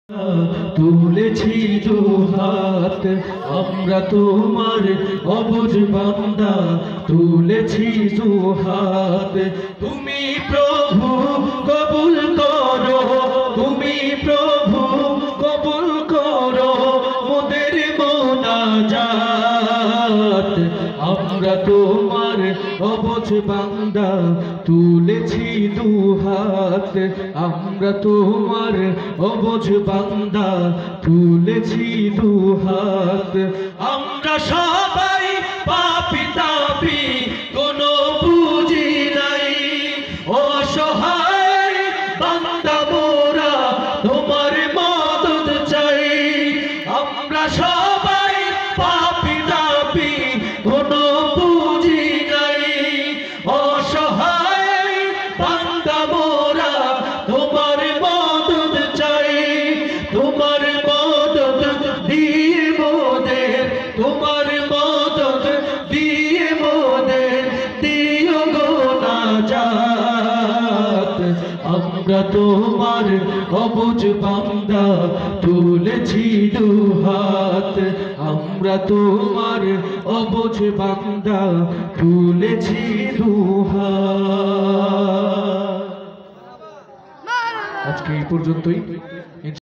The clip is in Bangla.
তুলেছি দুহাত আমরা তোমার অবুঝ বান্দা, তুলেছি দুহাত। তুমি প্রভু কবুল করো, তুমি প্রভু কবুল করো মোদের মোনাজাত। আমরা তোমার অবুঝ বান্দা, তুলেছি দুহাত আমরা তোমার অবুঝ বান্দা, তুলেছি দুহাত। আমরা সবাই পাপী তাপী, কোনো বুঝি নাই, অসহায় বান্দা মোরা তোমার মদদ চাই। আমরা সবাই পাপী তাপী, কোনো বুঝি নাই, অসহায় বান্দা মোরা তোমার মদদ চাই। তোমার মদদ দিয়ে মোদের, তোমার মদদ দিয়ে মোদের দিও গো নাজাত। আমরা তোমার অবুঝ বান্দা, তুলেছি দুহাত আমরা তোমার অবুঝ বান্দা, তুলেছি দুহাত। আজকে এই পর্যন্তই।